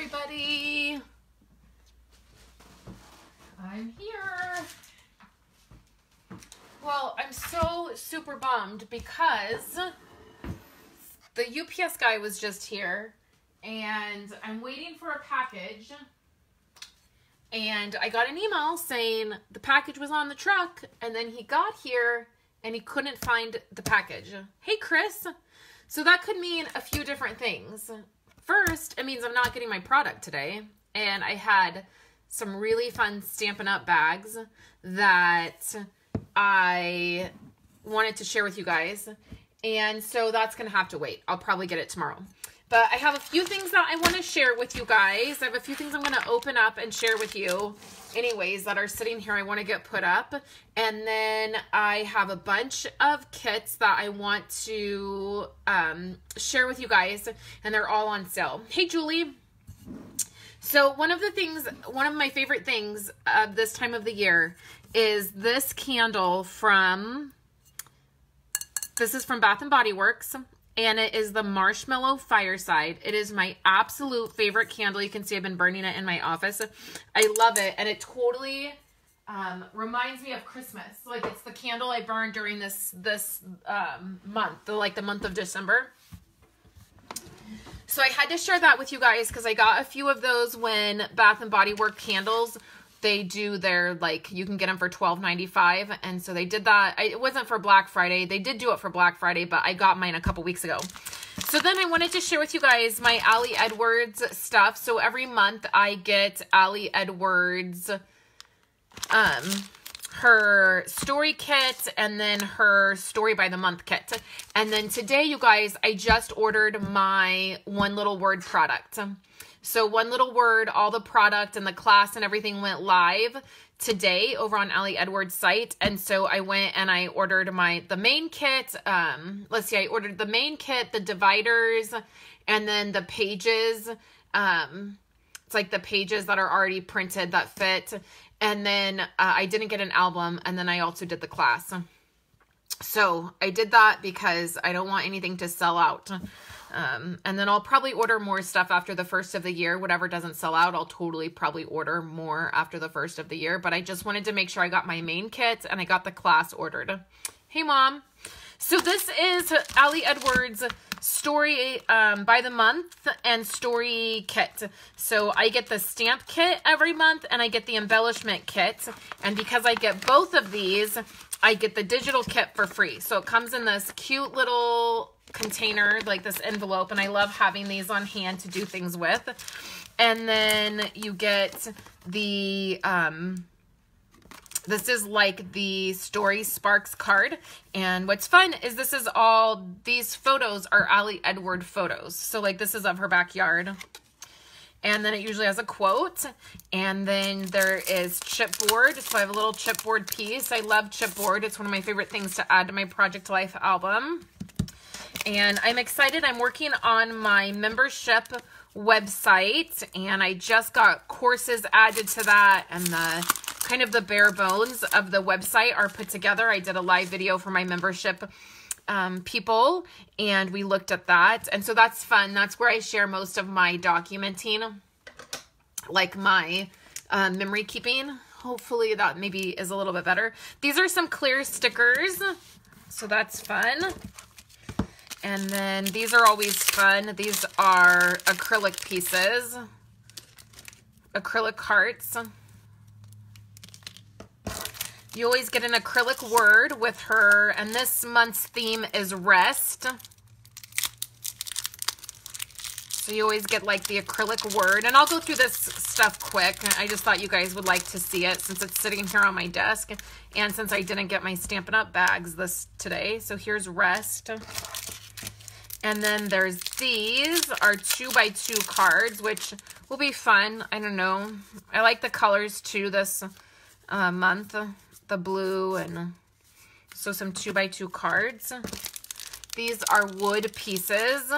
everybody. I'm here. Well, I'm so super bummed because the UPS guy was just here and I'm waiting for a package. And I got an email saying the package was on the truck, and then he got here and he couldn't find the package. Hey, Chris. So that could mean a few different things. First, it means I'm not getting my product today. And I had some really fun Stampin' Up! Bags that I wanted to share with you guys. And so that's going to have to wait. I'll probably get it tomorrow. But I have a few things that I want to share with you guys. I have a few things I'm going to open up and share with you anyways that are sitting here I want to get put up. And then I have a bunch of kits that I want to share with you guys. And they're all on sale. Hey, Julie. So one of my favorite things of this time of the year is this candle this is from Bath & Body Works. And it is the Marshmallow Fireside. It is my absolute favorite candle. You can see I've been burning it in my office. I love it. And it totally reminds me of Christmas. Like, it's the candle I burned during this month, like the month of December. So I had to share that with you guys because I got a few of those when Bath & Body Works candles, they do their, like, you can get them for $12.95. And so they did that. It wasn't for Black Friday. They did do it for Black Friday, but I got mine a couple weeks ago. So then I wanted to share with you guys my Allie Edwards stuff. So every month I get Allie Edwards, her story kit and then her story by the month kit. And then today, you guys, I just ordered my One Little Word product. So One Little Word, all the product and the class and everything went live today over on Allie Edwards' site. And so I went and I ordered the main kit. Let's see, I ordered the main kit, the dividers, and then the pages. It's like the pages that are already printed that fit. And then I didn't get an album. And then I also did the class. So I did that because I don't want anything to sell out. And then I'll probably order more stuff after the first of the year. Whatever doesn't sell out, I'll totally probably order more after the first of the year. But I just wanted to make sure I got my main kit and I got the class ordered. Hey, Mom. So this is Allie Edwards' story by the month and story kit. So I get the stamp kit every month and I get the embellishment kit. And because I get both of these, I get the digital kit for free. So it comes in this cute little container, like this envelope, and I love having these on hand to do things with. And then you get the this is like the Story Sparks card. And what's fun is these photos are Allie Edward photos. So like this is of her backyard. And then it usually has a quote. And then there is chipboard. So I have a little chipboard piece. I love chipboard. It's one of my favorite things to add to my Project Life album. And I'm excited. I'm working on my membership website. And I just got courses added to that. And the kind of the bare bones of the website are put together. I did a live video for my membership people, and we looked at that. And so that's fun. That's where I share most of my documenting, like my memory keeping. Hopefully that maybe is a little bit better. These are some clear stickers, so that's fun. And then these are always fun. These are acrylic pieces, acrylic hearts. You always get an acrylic word with her, and this month's theme is rest. So you always get like the acrylic word, and I'll go through this stuff quick. I just thought you guys would like to see it since it's sitting here on my desk, and since I didn't get my Stampin' Up! Bags today. So here's rest. And then there's these are 2x2 cards, which will be fun. I don't know. I like the colors too this month. The blue, and so some 2x2 cards. These are wood pieces,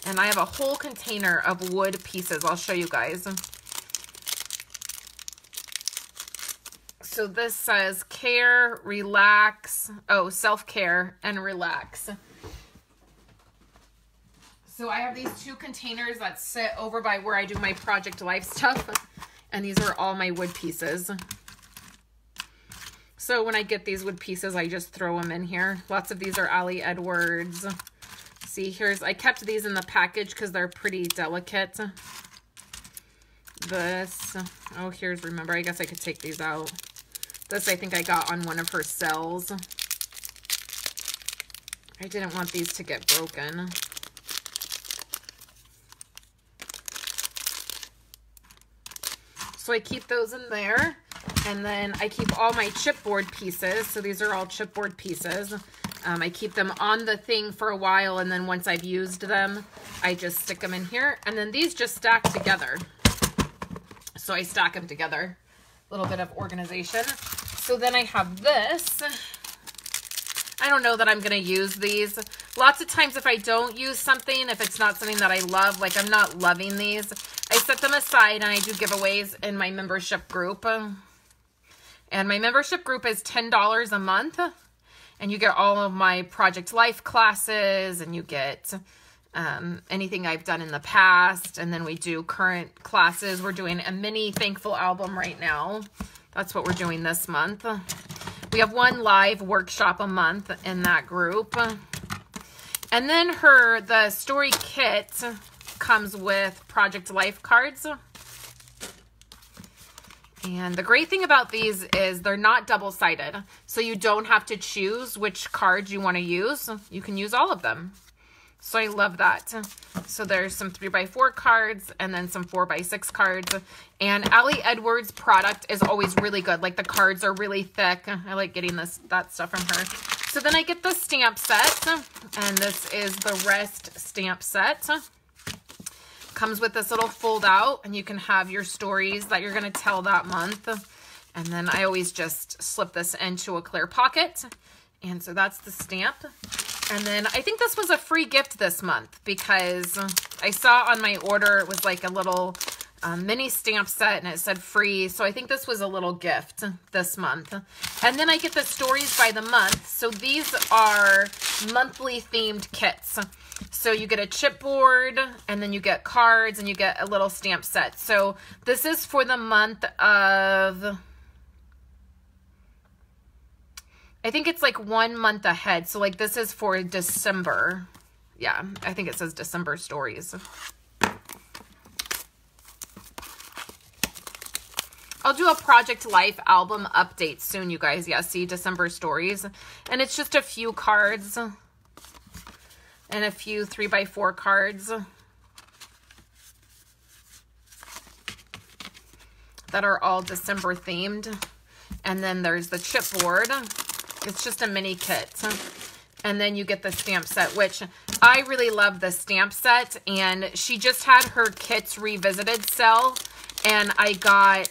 and I have a whole container of wood pieces. I'll show you guys. So this says care, relax. Oh, self-care and relax. So I have these 2 containers that sit over by where I do my Project Life stuff. And these are all my wood pieces. So when I get these wood pieces, I just throw them in here. Lots of these are Allie Edwards. See, I kept these in the package because they're pretty delicate. This, oh, remember, I guess I could take these out. This I think I got on one of her sales. I didn't want these to get broken. So I keep those in there. And then I keep all my chipboard pieces. So these are all chipboard pieces. I keep them on the thing for a while. And then once I've used them, I just stick them in here. And then these just stack together. So I stack them together. A little bit of organization. So then I have this. I don't know that I'm going to use these. Lots of times if I don't use something, if it's not something that I love, like I'm not loving these, I set them aside and I do giveaways in my membership group. And my membership group is $10 a month. And you get all of my Project Life classes, and you get anything I've done in the past. And then we do current classes. We're doing a mini thankful album right now. That's what we're doing this month. We have 1 live workshop a month in that group. And then the story kit comes with Project Life cards. And the great thing about these is they're not double-sided. So you don't have to choose which cards you want to use. You can use all of them. So I love that. So there's some 3x4 cards and then some 4x6 cards. And Allie Edwards product is always really good. Like the cards are really thick. I like getting that stuff from her. So then I get the stamp set. And this is the Rest stamp set. Comes with this little fold out, and you can have your stories that you're going to tell that month. And then I always just slip this into a clear pocket. And so that's the stamp. And then I think this was a free gift this month because I saw on my order it was like a little mini stamp set and it said free. So I think this was a little gift this month. And then I get the stories by the month. So these are monthly themed kits. So you get a chipboard and then you get cards and you get a little stamp set. So this is for the month of, I think it's like 1 month ahead. So like this is for December. Yeah, I think it says December stories. I'll do a Project Life album update soon, you guys. Yeah, see, December stories. And it's just a few cards and a few 3x4 cards that are all December themed. And then there's the chipboard. It's just a mini kit. And then you get the stamp set, which I really love the stamp set. And she just had her kits revisited sell. And I got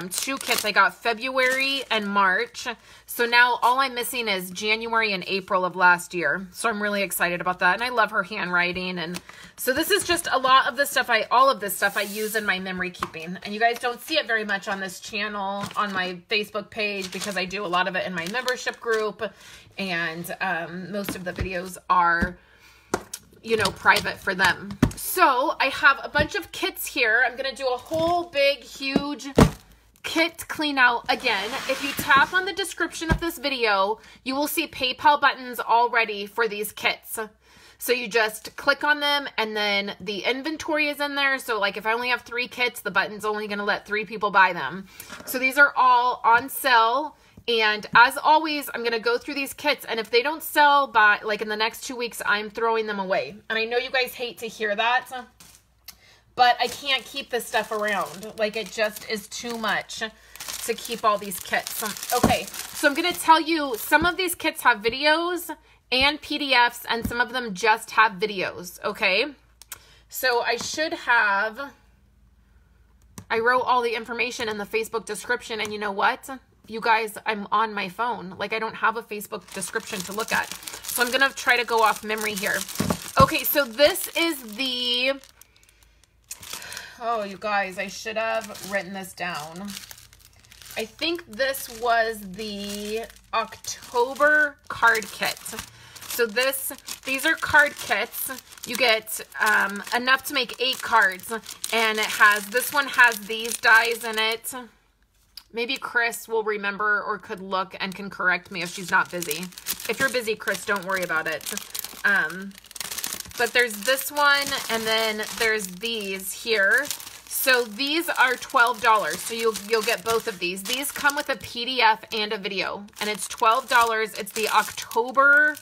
2 kits. I got February and March. So now all I'm missing is January and April of last year. So I'm really excited about that. And I love her handwriting. And so this is just a lot of the stuff all of this stuff I use in my memory keeping. And you guys don't see it very much on this channel, on my Facebook page, because I do a lot of it in my membership group. And most of the videos are, you know, private for them. So I have a bunch of kits here. I'm going to do a whole big, huge kit clean out again. If you tap on the description of this video, you will see PayPal buttons already for these kits. So you just click on them and then the inventory is in there. So like if I only have 3 kits, the button's only going to let 3 people buy them. So these are all on sale. And as always, I'm going to go through these kits, and if they don't sell by, like, in the next 2 weeks, I'm throwing them away. And I know you guys hate to hear that, but I can't keep this stuff around. Like, it just is too much to keep all these kits. Okay, so I'm going to tell you, some of these kits have videos and PDFs, and some of them just have videos, okay? So I should have, I wrote all the information in the Facebook description, and you know what? You guys, I'm on my phone. Like, I don't have a Facebook description to look at. So I'm going to try to go off memory here. Okay, so this is the... Oh, you guys, I should have written this down. I think this was the October card kit. So these are card kits. You get enough to make 8 cards, and it has, this one has these dies in it. Maybe Chris will remember or could look and can correct me if she's not busy. If you're busy, Chris, don't worry about it. But there's this one, and then there's these here. So these are $12. So you'll get both of these. These come with a PDF and a video, and it's $12. It's the October.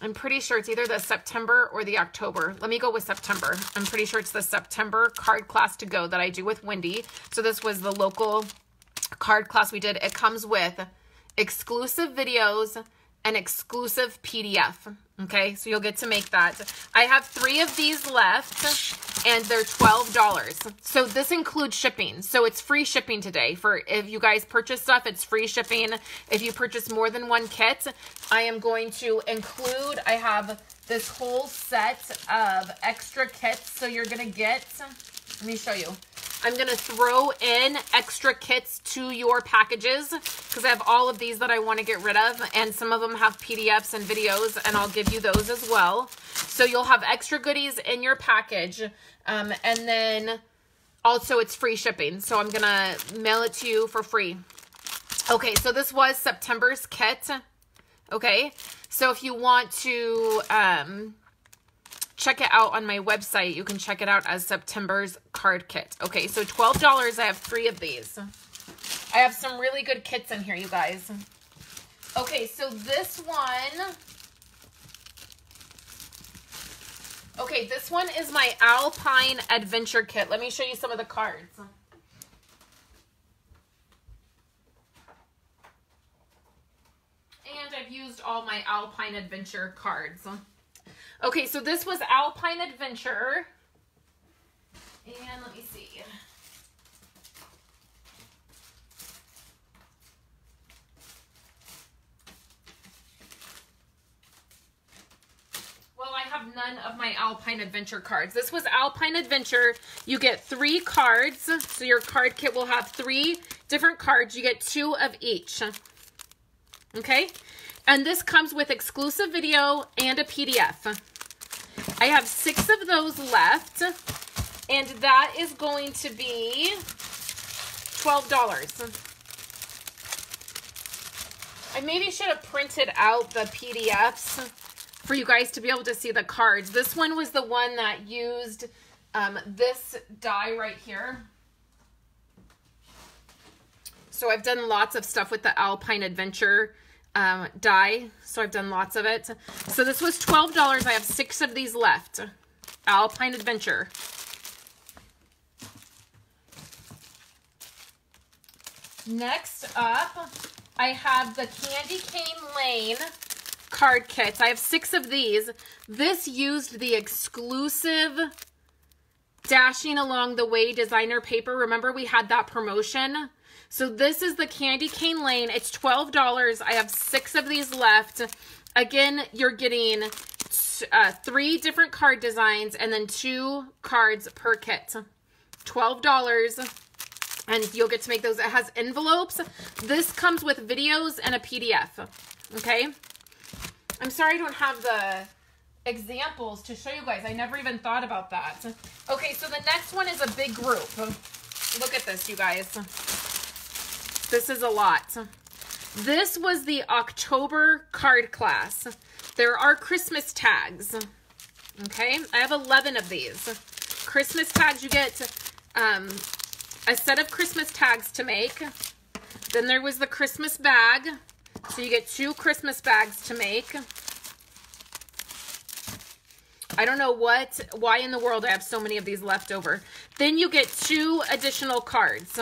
I'm pretty sure it's either the September or the October. Let me go with September. I'm pretty sure it's the September card class to go that I do with Wendy. So this was the local card class we did. It comes with exclusive videos and exclusive PDF. Okay, so you'll get to make that. I have 3 of these left, and they're $12. So this includes shipping. So it's free shipping today. For if you guys purchase stuff, it's free shipping. If you purchase more than 1 kit, I am going to include, I have this whole set of extra kits. So you're going to get, let me show you. I'm going to throw in extra kits to your packages because I have all of these that I want to get rid of, and some of them have PDFs and videos, and I'll give you those as well. So you'll have extra goodies in your package, and then also it's free shipping. So I'm going to mail it to you for free. Okay, so this was September's kit. Okay, so if you want to check it out on my website, you can check it out as September's card kit. Okay, so $12. I have 3 of these. I have some really good kits in here, you guys. Okay, so this one. Okay, this one is my Alpine Adventure kit. Let me show you some of the cards. And I've used all my Alpine Adventure cards. Okay, so this was Alpine Adventure. And let me see. Well, I have none of my Alpine Adventure cards. This was Alpine Adventure. You get 3 cards. So your card kit will have 3 different cards. You get 2 of each. Okay? And this comes with exclusive video and a PDF. I have 6 of those left, and that is going to be $12. I maybe should have printed out the PDFs for you guys to be able to see the cards. This one was the one that used this die right here. So I've done lots of stuff with the Alpine Adventure die, so I've done lots of it. So this was $12. I have 6 of these left. Alpine Adventure. Next up, I have the Candy Cane Lane card kits. I have 6 of these. This used the exclusive Dashing Along the Way designer paper. Remember we had that promotion? So this is the Candy Cane Lane. It's $12. I have 6 of these left. Again, you're getting 3 different card designs and then 2 cards per kit. $12. And you'll get to make those. It has envelopes. This comes with videos and a PDF. Okay? I'm sorry I don't have the examples to show you guys. I never even thought about that. Okay, so the next one is a big group. Look at this, you guys. This is a lot. This was the October card class. There are Christmas tags. Okay, I have 11 of these. Christmas tags, you get a set of Christmas tags to make. Then there was the Christmas bag. So you get 2 Christmas bags to make. I don't know why in the world I have so many of these left over. Then you get 2 additional cards.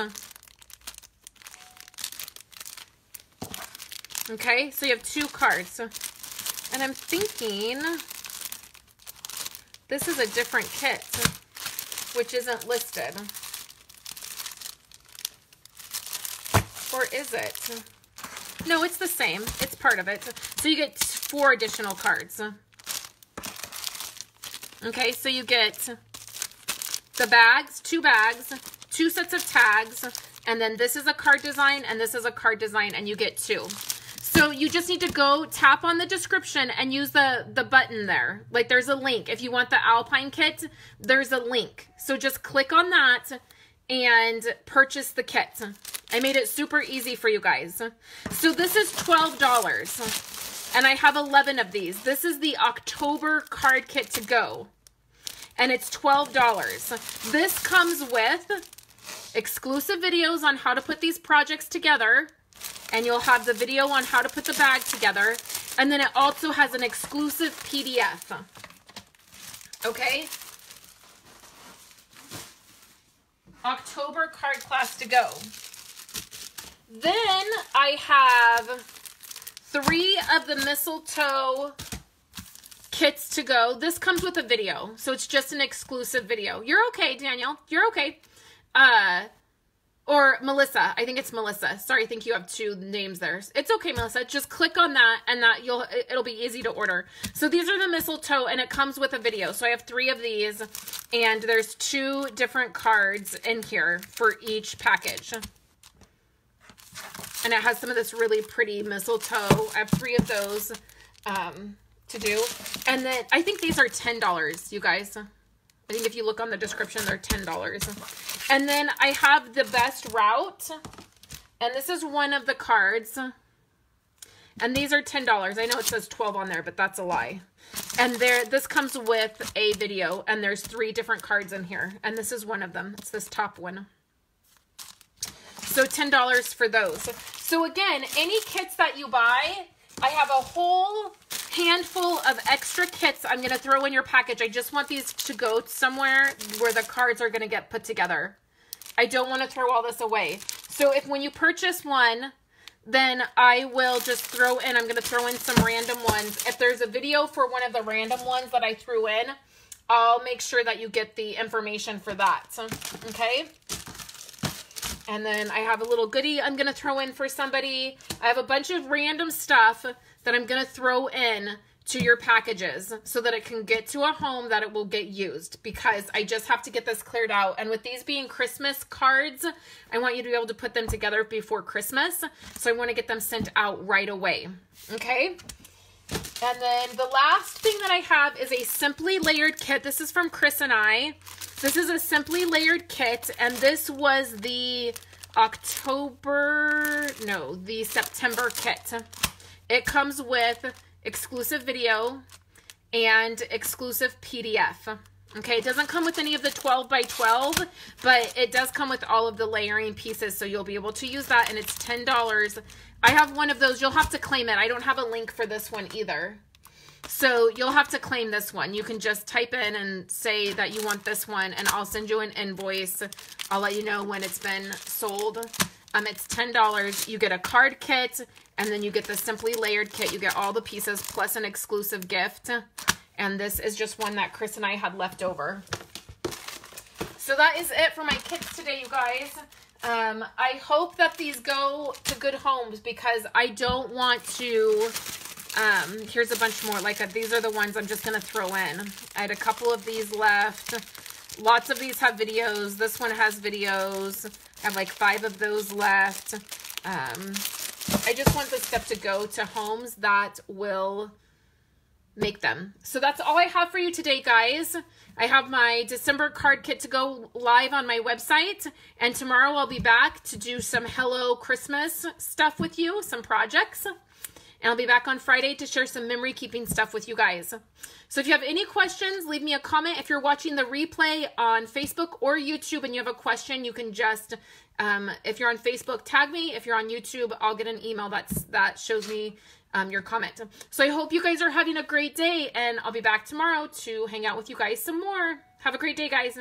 Okay, so you have 2 cards. And I'm thinking this is a different kit, which isn't listed. Or is it? No, it's the same. It's part of it. So you get 4 additional cards. Okay, so you get the bags, 2 bags, 2 sets of tags, and then this is a card design, and this is a card design, and you get 2. So you just need to go tap on the description and use the button there. Like there's a link. If you want the Alpine kit, there's a link. So just click on that and purchase the kit. I made it super easy for you guys. So this is $12 and I have 11 of these. This is the October card kit to go and it's $12. This comes with exclusive videos on how to put these projects together, and you'll have the video on how to put the bag together, and then it also has an exclusive PDF. Okay? October card class to go. Then I have 3 of the Mistletoe kits to go. This comes with a video, so it's just an exclusive video. You're okay, Daniel. You're okay. Or Melissa. I think it's Melissa. Sorry, I think you have 2 names there. It's okay, Melissa. Just click on that and it'll be easy to order. So these are the Mistletoe and it comes with a video. So I have 3 of these and there's 2 different cards in here for each package. And it has some of this really pretty mistletoe. I have 3 of those to do. And then I think these are $10, you guys. I think if you look on the description, they're $10. And then I have the best route. And this is one of the cards. And these are $10. I know it says 12 on there, but that's a lie. And this comes with a video. And there's 3 different cards in here. And this is one of them. It's this top one. So $10 for those. So again, any kits that you buy, I have a whole handful of extra kits I'm going to throw in your package. I just want these to go somewhere where the cards are going to get put together. I don't want to throw all this away. So if when you purchase one, then I will just throw in, I'm going to throw in some random ones. If there's a video for one of the random ones that I threw in, I'll make sure that you get the information for that. Okay? And then I have a little goodie I'm going to throw in for somebody. I have a bunch of random stuff that I'm going to throw in to your packages so that it can get to a home that it will get used, because I just have to get this cleared out. And with these being Christmas cards, I want you to be able to put them together before Christmas. So I want to get them sent out right away. Okay. And then the last thing that I have is a Simply Layered kit. This is from Chris and I. This is a Simply Layered kit, and this was the the September kit. It comes with exclusive video and exclusive PDF. Okay, it doesn't come with any of the 12 by 12, but it does come with all of the layering pieces, so you'll be able to use that, and it's $10. I have one of those. You'll have to claim it. I don't have a link for this one either. So you'll have to claim this one. You can just type in and say that you want this one, and I'll send you an invoice. I'll let you know when it's been sold. It's $10. You get a card kit, and then you get the Simply Layered kit. You get all the pieces plus an exclusive gift. And this is just one that Chris and I had left over. So that is it for my kits today, you guys. I hope that these go to good homes, because I don't want to... here's a bunch more. These are the ones I'm just going to throw in. I had a couple of these left. Lots of these have videos. This one has videos. I have like 5 of those left. I just want this stuff to go to homes that will make them. So that's all I have for you today, guys. I have my December card kit to go live on my website, and tomorrow I'll be back to do some Hello Christmas stuff with you, some projects. And I'll be back on Friday to share some memory keeping stuff with you guys. So if you have any questions, leave me a comment. If you're watching the replay on Facebook or YouTube and you have a question, you can just, if you're on Facebook, tag me. If you're on YouTube, I'll get an email that shows me your comment. So I hope you guys are having a great day, and I'll be back tomorrow to hang out with you guys some more. Have a great day, guys.